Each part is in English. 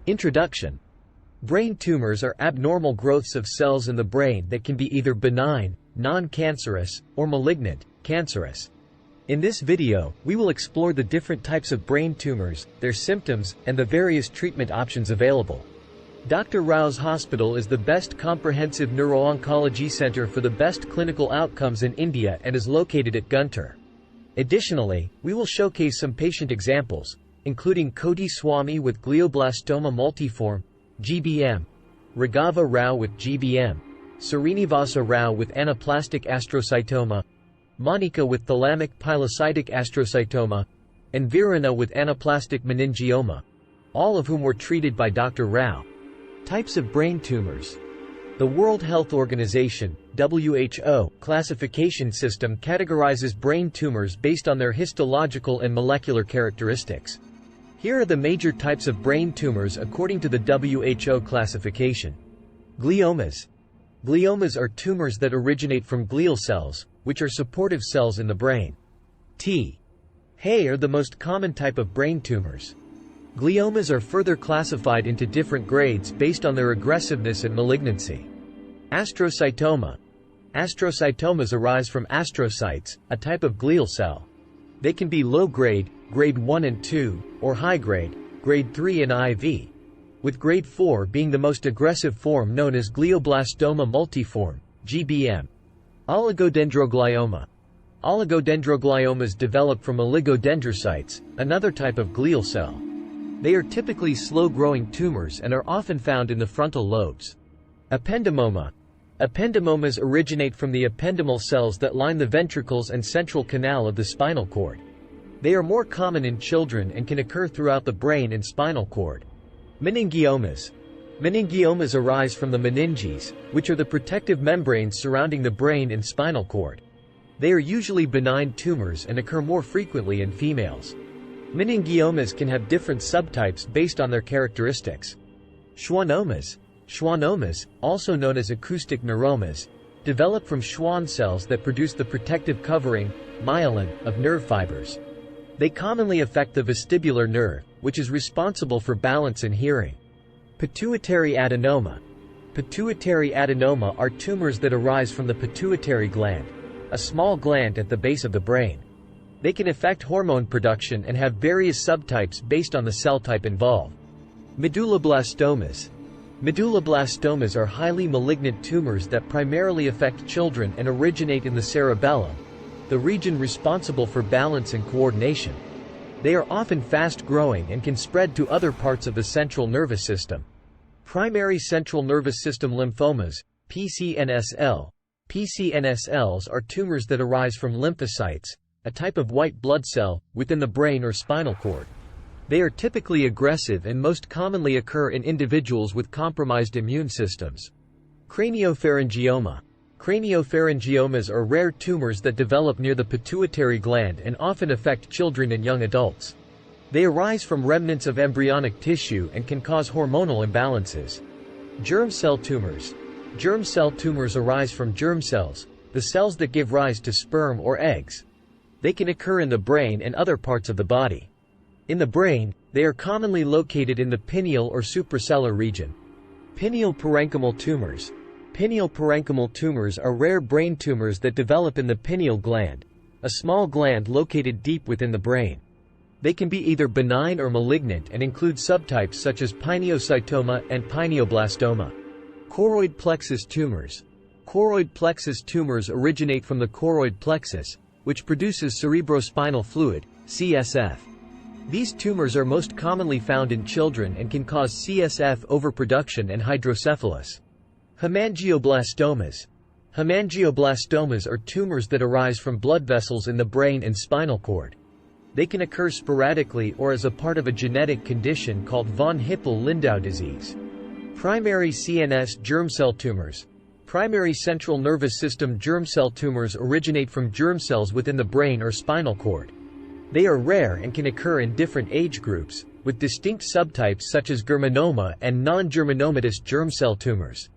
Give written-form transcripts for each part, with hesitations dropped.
Introduction. Brain tumors are abnormal growths of cells in the brain that can be either benign, non-cancerous, or malignant, cancerous. In this video, we will explore the different types of brain tumors, their symptoms, and the various treatment options available. Dr. Rao's hospital is the best comprehensive neuro-oncology center for the best clinical outcomes in India and is located at Guntur. Additionally, we will showcase some patient examples, including Koti Swamy with Glioblastoma multiforme, GBM, Raghava Rao with GBM, Srinivasa Rao with Anaplastic Astrocytoma, Mounika with thalamic pilocytic astrocytoma, and Veeranna with anaplastic meningioma, all of whom were treated by Dr. Rao. Types of brain tumors. The World Health Organization (WHO) classification system categorizes brain tumors based on their histological and molecular characteristics. Here are the major types of brain tumors according to the WHO classification. Gliomas. Gliomas are tumors that originate from glial cells, which are supportive cells in the brain. Hay are the most common type of brain tumors. Gliomas are further classified into different grades based on their aggressiveness and malignancy. Astrocytoma. Astrocytomas arise from astrocytes, a type of glial cell. They can be low grade, grade 1 and 2, or high grade, grade 3 and IV, with grade 4 being the most aggressive form known as Glioblastoma multiforme, GBM. Oligodendroglioma. Oligodendrogliomas develop from oligodendrocytes, another type of glial cell. They are typically slow-growing tumors and are often found in the frontal lobes. Ependymoma. Ependymomas originate from the ependymal cells that line the ventricles and central canal of the spinal cord. They are more common in children and can occur throughout the brain and spinal cord. Meningiomas. Meningiomas arise from the meninges, which are the protective membranes surrounding the brain and spinal cord. They are usually benign tumors and occur more frequently in females. Meningiomas can have different subtypes based on their characteristics. Schwannomas. Schwannomas, also known as acoustic neuromas, develop from Schwann cells that produce the protective covering, myelin, of nerve fibers. They commonly affect the vestibular nerve, which is responsible for balance and hearing. Pituitary adenoma. Pituitary adenoma are tumors that arise from the pituitary gland, a small gland at the base of the brain. They can affect hormone production and have various subtypes based on the cell type involved. Medulloblastomas. Medulloblastomas are highly malignant tumors that primarily affect children and originate in the cerebellum, the region responsible for balance and coordination. They are often fast-growing and can spread to other parts of the central nervous system. Primary central nervous system lymphomas, PCNSL. PCNSLs are tumors that arise from lymphocytes, a type of white blood cell, within the brain or spinal cord. They are typically aggressive and most commonly occur in individuals with compromised immune systems. Craniopharyngioma. Craniopharyngiomas are rare tumors that develop near the pituitary gland and often affect children and young adults. They arise from remnants of embryonic tissue and can cause hormonal imbalances. Germ cell tumors. Germ cell tumors arise from germ cells, the cells that give rise to sperm or eggs. They can occur in the brain and other parts of the body. In the brain, they are commonly located in the pineal or suprasellar region. Pineal parenchymal tumors. Pineal parenchymal tumors are rare brain tumors that develop in the pineal gland, a small gland located deep within the brain. They can be either benign or malignant and include subtypes such as pineocytoma and pineoblastoma. Choroid plexus tumors. Choroid plexus tumors originate from the choroid plexus, which produces cerebrospinal fluid, CSF. These tumors are most commonly found in children and can cause CSF overproduction and hydrocephalus. Hemangioblastomas. Hemangioblastomas are tumors that arise from blood vessels in the brain and spinal cord. They can occur sporadically or as a part of a genetic condition called von Hippel-Lindau disease. Primary CNS germ cell tumors. Primary central nervous system germ cell tumors originate from germ cells within the brain or spinal cord. They are rare and can occur in different age groups, with distinct subtypes such as germinoma and non-germinomatous germ cell tumors.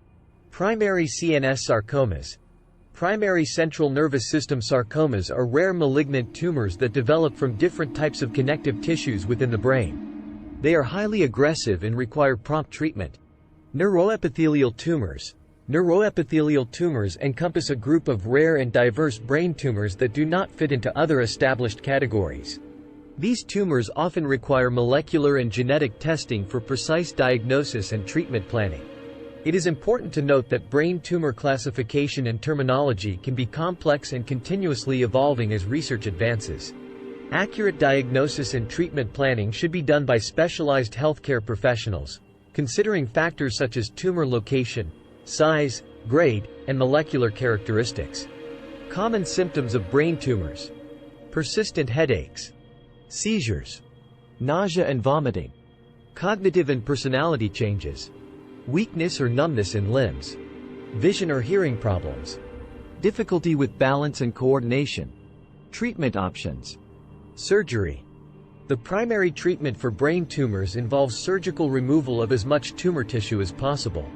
Primary CNS sarcomas. Primary central nervous system sarcomas are rare malignant tumors that develop from different types of connective tissues within the brain. They are highly aggressive and require prompt treatment. Neuroepithelial tumors. Neuroepithelial tumors encompass a group of rare and diverse brain tumors that do not fit into other established categories. These tumors often require molecular and genetic testing for precise diagnosis and treatment planning. It is important to note that brain tumor classification and terminology can be complex and continuously evolving as research advances. Accurate diagnosis and treatment planning should be done by specialized healthcare professionals, considering factors such as tumor location, size, grade, and molecular characteristics. Common symptoms of brain tumors: persistent headaches, seizures, nausea and vomiting, cognitive and personality changes, weakness or numbness in limbs, vision or hearing problems, difficulty with balance and coordination. Treatment options. Surgery. The primary treatment for brain tumors involves surgical removal of as much tumor tissue as possible.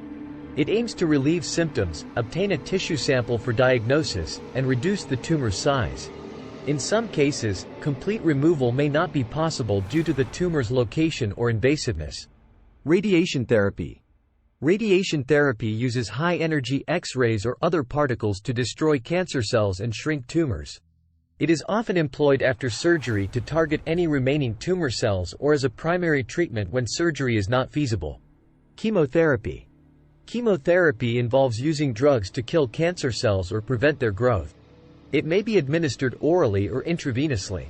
It aims to relieve symptoms, obtain a tissue sample for diagnosis, and reduce the tumor's size. In some cases, complete removal may not be possible due to the tumor's location or invasiveness. Radiation therapy. Radiation therapy uses high-energy X-rays or other particles to destroy cancer cells and shrink tumors. It is often employed after surgery to target any remaining tumor cells or as a primary treatment when surgery is not feasible. Chemotherapy. Chemotherapy involves using drugs to kill cancer cells or prevent their growth. It may be administered orally or intravenously.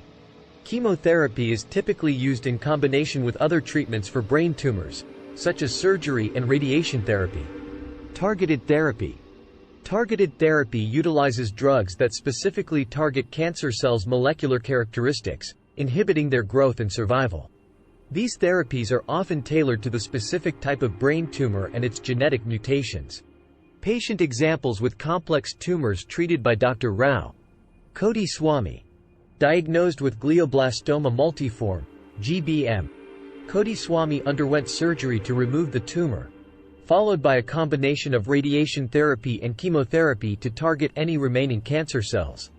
Chemotherapy is typically used in combination with other treatments for brain tumors, such as surgery and radiation therapy. Targeted therapy. Targeted therapy utilizes drugs that specifically target cancer cells' molecular characteristics, inhibiting their growth and survival. These therapies are often tailored to the specific type of brain tumor and its genetic mutations. Patient examples with complex tumors treated by Dr. Rao. Koti Swamy. Diagnosed with glioblastoma multiforme, GBM. Koti Swamy underwent surgery to remove the tumor, followed by a combination of radiation therapy and chemotherapy to target any remaining cancer cells.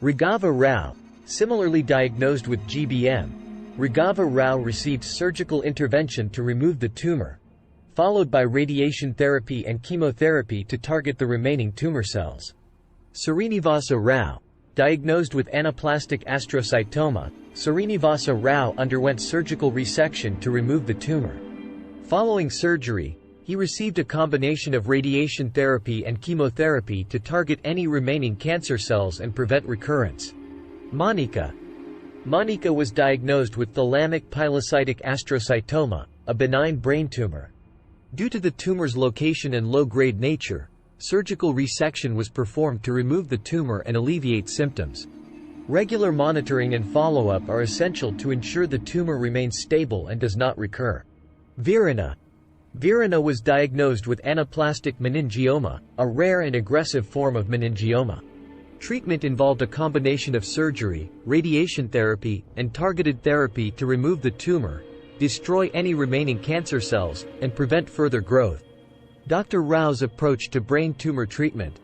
Raghava Rao. Similarly diagnosed with GBM, Raghava Rao received surgical intervention to remove the tumor, followed by radiation therapy and chemotherapy to target the remaining tumor cells. Srinivasa Rao. Diagnosed with Anaplastic Astrocytoma, Srinivasa Rao underwent surgical resection to remove the tumor. Following surgery, he received a combination of radiation therapy and chemotherapy to target any remaining cancer cells and prevent recurrence. Mounika. Mounika was diagnosed with thalamic pilocytic astrocytoma, a benign brain tumor. Due to the tumor's location and low-grade nature, surgical resection was performed to remove the tumor and alleviate symptoms. Regular monitoring and follow-up are essential to ensure the tumor remains stable and does not recur. Veeranna. Veeranna was diagnosed with anaplastic meningioma, a rare and aggressive form of meningioma. Treatment involved a combination of surgery, radiation therapy, and targeted therapy to remove the tumor, destroy any remaining cancer cells, and prevent further growth. Dr. Rao's approach to brain tumor treatment.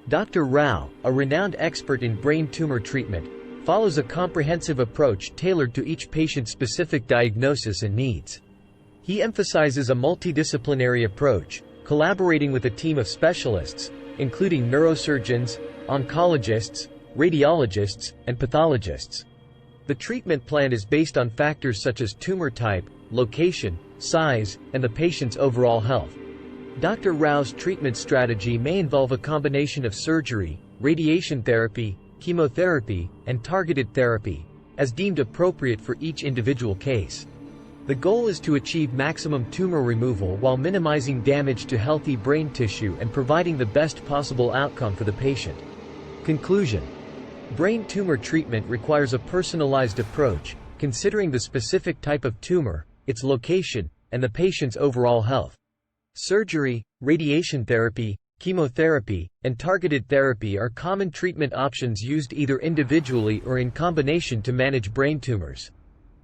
Dr. Rao, a renowned expert in brain tumor treatment, follows a comprehensive approach tailored to each patient's specific diagnosis and needs. He emphasizes a multidisciplinary approach, collaborating with a team of specialists, including neurosurgeons, oncologists, radiologists, and pathologists. The treatment plan is based on factors such as tumor type, location, size, and the patient's overall health. Dr. Rao's treatment strategy may involve a combination of surgery, radiation therapy, chemotherapy, and targeted therapy, as deemed appropriate for each individual case. The goal is to achieve maximum tumor removal while minimizing damage to healthy brain tissue and providing the best possible outcome for the patient. Conclusion. Brain tumor treatment requires a personalized approach, considering the specific type of tumor, its location, and the patient's overall health. Surgery, radiation therapy, chemotherapy, and targeted therapy are common treatment options used either individually or in combination to manage brain tumors.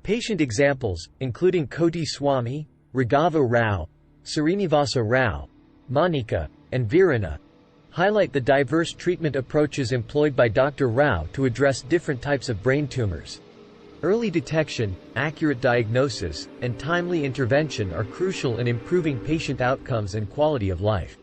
Patient examples, including Koti Swamy, Raghava Rao, Srinivasa Rao, Mounika, and Veeranna, highlight the diverse treatment approaches employed by Dr. Rao to address different types of brain tumors. Early detection, accurate diagnosis, and timely intervention are crucial in improving patient outcomes and quality of life.